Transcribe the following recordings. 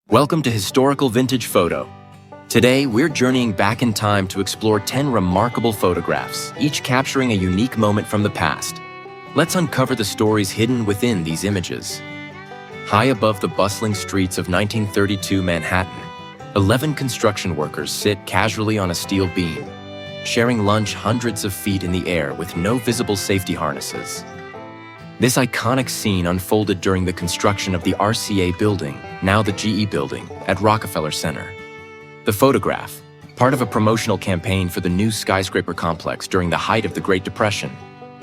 Welcome to Historical Vintage Photo. Today, we're journeying back in time to explore 10 remarkable photographs, each capturing a unique moment from the past. Let's uncover the stories hidden within these images. High above the bustling streets of 1932 Manhattan, 11 construction workers sit casually on a steel beam, sharing lunch hundreds of feet in the air with no visible safety harnesses. This iconic scene unfolded during the construction of the RCA building, now the GE building, at Rockefeller Center. The photograph, part of a promotional campaign for the new skyscraper complex during the height of the Great Depression,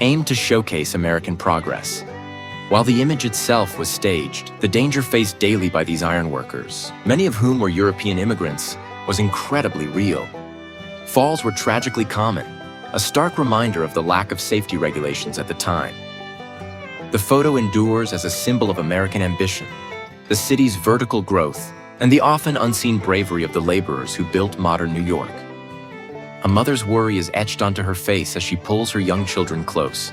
aimed to showcase American progress. While the image itself was staged, the danger faced daily by these ironworkers, many of whom were European immigrants, was incredibly real. Falls were tragically common, a stark reminder of the lack of safety regulations at the time. The photo endures as a symbol of American ambition, the city's vertical growth, and the often unseen bravery of the laborers who built modern New York. A mother's worry is etched onto her face as she pulls her young children close,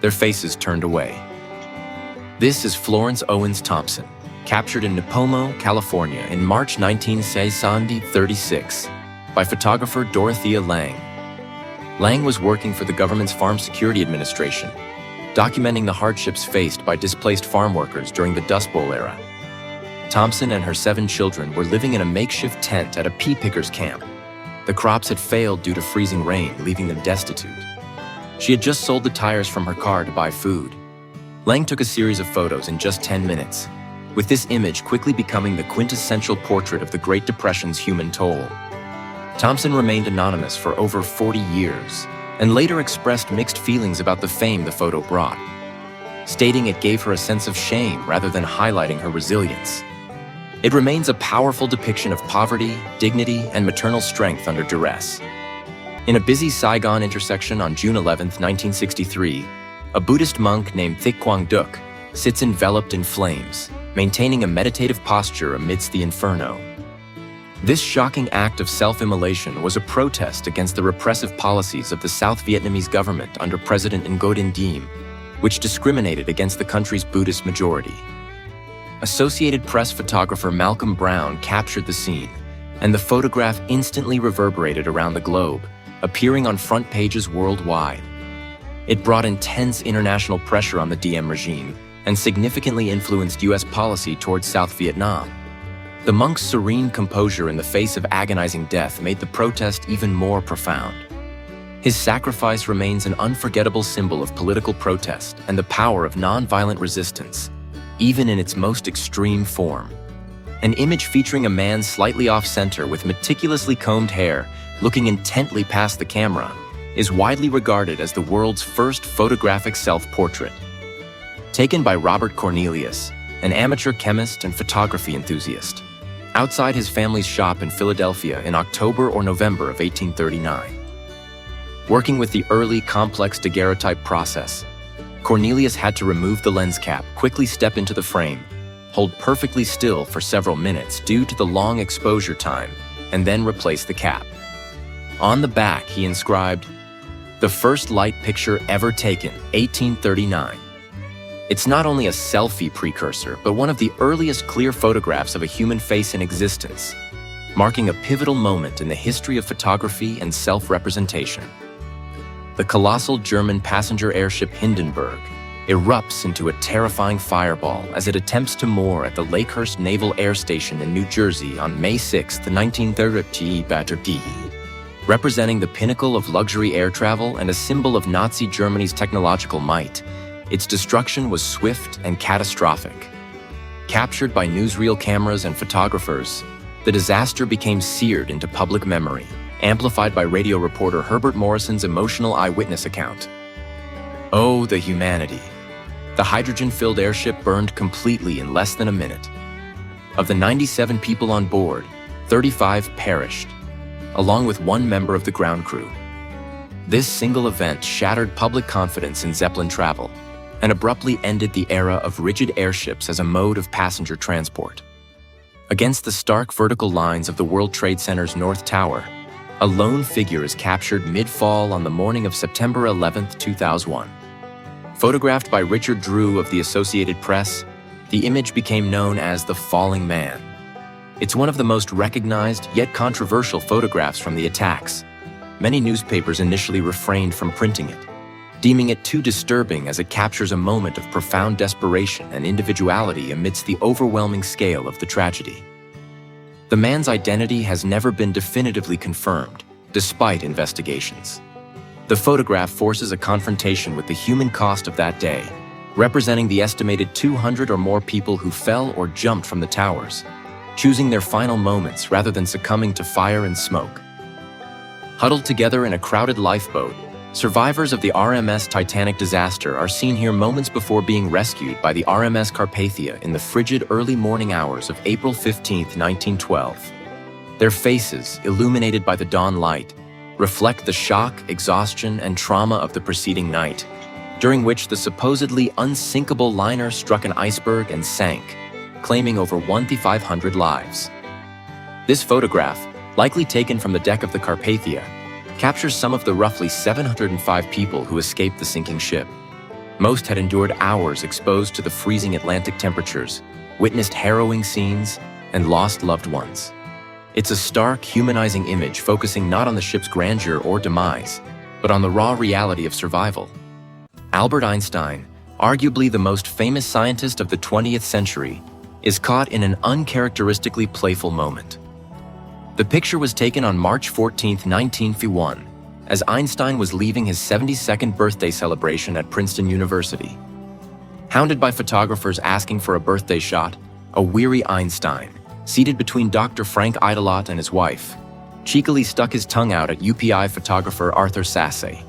their faces turned away. This is Florence Owens Thompson, captured in Nipomo, California in March 1936 by photographer Dorothea Lange. Lange was working for the government's Farm Security Administration, documenting the hardships faced by displaced farm workers during the Dust Bowl era. Thompson and her 7 children were living in a makeshift tent at a pea pickers camp. The crops had failed due to freezing rain, leaving them destitute. She had just sold the tires from her car to buy food. Lange took a series of photos in just 10 minutes, with this image quickly becoming the quintessential portrait of the Great Depression's human toll. Thompson remained anonymous for over 40 years, and later expressed mixed feelings about the fame the photo brought, stating it gave her a sense of shame rather than highlighting her resilience. It remains a powerful depiction of poverty, dignity, and maternal strength under duress. In a busy Saigon intersection on June 11, 1963, a Buddhist monk named Thich Quang Duc sits enveloped in flames, maintaining a meditative posture amidst the inferno. This shocking act of self-immolation was a protest against the repressive policies of the South Vietnamese government under President Ngo Dinh Diem, which discriminated against the country's Buddhist majority. Associated Press photographer Malcolm Brown captured the scene, and the photograph instantly reverberated around the globe, appearing on front pages worldwide. It brought intense international pressure on the Diem regime and significantly influenced U.S. policy towards South Vietnam. The monk's serene composure in the face of agonizing death made the protest even more profound. His sacrifice remains an unforgettable symbol of political protest and the power of nonviolent resistance, even in its most extreme form. An image featuring a man slightly off-center with meticulously combed hair, looking intently past the camera, is widely regarded as the world's first photographic self-portrait. Taken by Robert Cornelius, an amateur chemist and photography enthusiast, outside his family's shop in Philadelphia in October or November of 1839. Working with the early complex daguerreotype process, Cornelius had to remove the lens cap, quickly step into the frame, hold perfectly still for several minutes due to the long exposure time, and then replace the cap. On the back, he inscribed, "The first light picture ever taken, 1839. It's not only a selfie precursor, but one of the earliest clear photographs of a human face in existence, marking a pivotal moment in the history of photography and self-representation." The colossal German passenger airship Hindenburg erupts into a terrifying fireball as it attempts to moor at the Lakehurst Naval Air Station in New Jersey on May 6, 1930, representing the pinnacle of luxury air travel and a symbol of Nazi Germany's technological might. Its destruction was swift and catastrophic. Captured by newsreel cameras and photographers, the disaster became seared into public memory, amplified by radio reporter Herbert Morrison's emotional eyewitness account. Oh, the humanity. The hydrogen-filled airship burned completely in less than a minute. Of the 97 people on board, 35 perished, along with 1 member of the ground crew. This single event shattered public confidence in Zeppelin travel and abruptly ended the era of rigid airships as a mode of passenger transport. Against the stark vertical lines of the World Trade Center's North Tower, a lone figure is captured mid-fall on the morning of September 11, 2001. Photographed by Richard Drew of the Associated Press, the image became known as the Falling Man. It's one of the most recognized yet controversial photographs from the attacks. Many newspapers initially refrained from printing it, deeming it too disturbing as it captures a moment of profound desperation and individuality amidst the overwhelming scale of the tragedy. The man's identity has never been definitively confirmed, despite investigations. The photograph forces a confrontation with the human cost of that day, representing the estimated 200 or more people who fell or jumped from the towers, choosing their final moments rather than succumbing to fire and smoke. Huddled together in a crowded lifeboat, survivors of the RMS Titanic disaster are seen here moments before being rescued by the RMS Carpathia in the frigid early morning hours of April 15, 1912. Their faces, illuminated by the dawn light, reflect the shock, exhaustion, and trauma of the preceding night, during which the supposedly unsinkable liner struck an iceberg and sank, claiming over 1,500 lives. This photograph, likely taken from the deck of the Carpathia, captures some of the roughly 705 people who escaped the sinking ship. Most had endured hours exposed to the freezing Atlantic temperatures, witnessed harrowing scenes, and lost loved ones. It's a stark, humanizing image focusing not on the ship's grandeur or demise, but on the raw reality of survival. Albert Einstein, arguably the most famous scientist of the 20th century, is caught in an uncharacteristically playful moment. The picture was taken on March 14, 1951, as Einstein was leaving his 72nd birthday celebration at Princeton University. Hounded by photographers asking for a birthday shot, a weary Einstein, seated between Dr. Frank Idelot and his wife, cheekily stuck his tongue out at UPI photographer Arthur Sasse.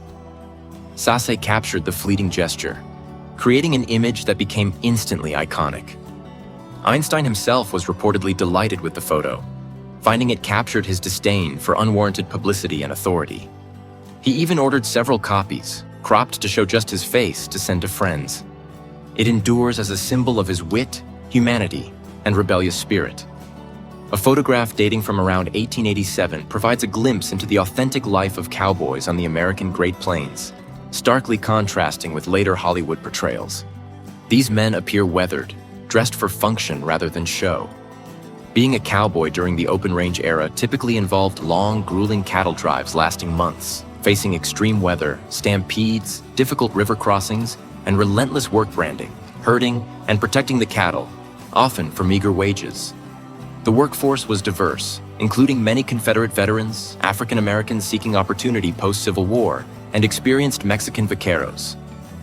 Sasse captured the fleeting gesture, creating an image that became instantly iconic. Einstein himself was reportedly delighted with the photo, finding it captured his disdain for unwarranted publicity and authority. He even ordered several copies, cropped to show just his face, to send to friends. It endures as a symbol of his wit, humanity, and rebellious spirit. A photograph dating from around 1887 provides a glimpse into the authentic life of cowboys on the American Great Plains, starkly contrasting with later Hollywood portrayals. These men appear weathered, dressed for function rather than show. Being a cowboy during the open-range era typically involved long, grueling cattle drives lasting months, facing extreme weather, stampedes, difficult river crossings, and relentless work branding, herding, and protecting the cattle, often for meager wages. The workforce was diverse, including many Confederate veterans, African Americans seeking opportunity post-Civil War, and experienced Mexican vaqueros.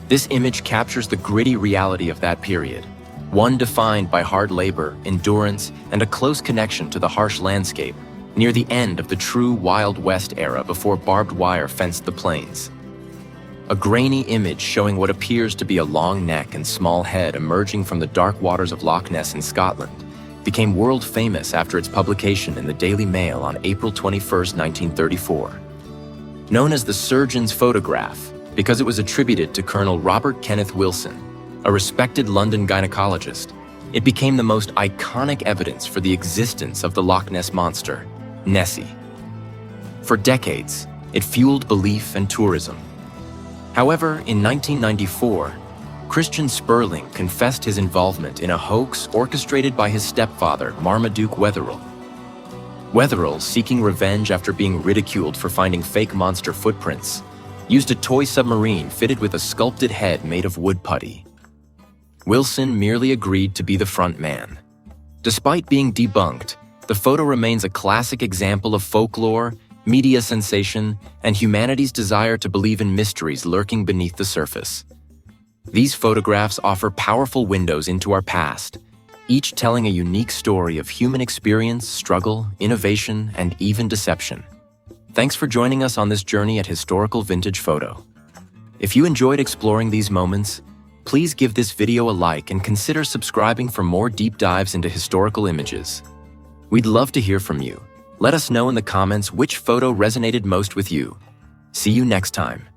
This image captures the gritty reality of that period, one defined by hard labor, endurance, and a close connection to the harsh landscape, near the end of the true Wild West era before barbed wire fenced the plains. A grainy image showing what appears to be a long neck and small head emerging from the dark waters of Loch Ness in Scotland became world famous after its publication in the Daily Mail on April 21, 1934. Known as the surgeon's photograph because it was attributed to Colonel Robert Kenneth Wilson, a respected London gynecologist, it became the most iconic evidence for the existence of the Loch Ness monster, Nessie. For decades, it fueled belief and tourism. However, in 1994, Christian Sperling confessed his involvement in a hoax orchestrated by his stepfather, Marmaduke Wetherell. Wetherell, seeking revenge after being ridiculed for finding fake monster footprints, used a toy submarine fitted with a sculpted head made of wood putty. Wilson merely agreed to be the front man. Despite being debunked, the photo remains a classic example of folklore, media sensation, and humanity's desire to believe in mysteries lurking beneath the surface. These photographs offer powerful windows into our past, each telling a unique story of human experience, struggle, innovation, and even deception. Thanks for joining us on this journey at Historical Vintage Photo. If you enjoyed exploring these moments, please give this video a like and consider subscribing for more deep dives into historical images. We'd love to hear from you. Let us know in the comments which photo resonated most with you. See you next time.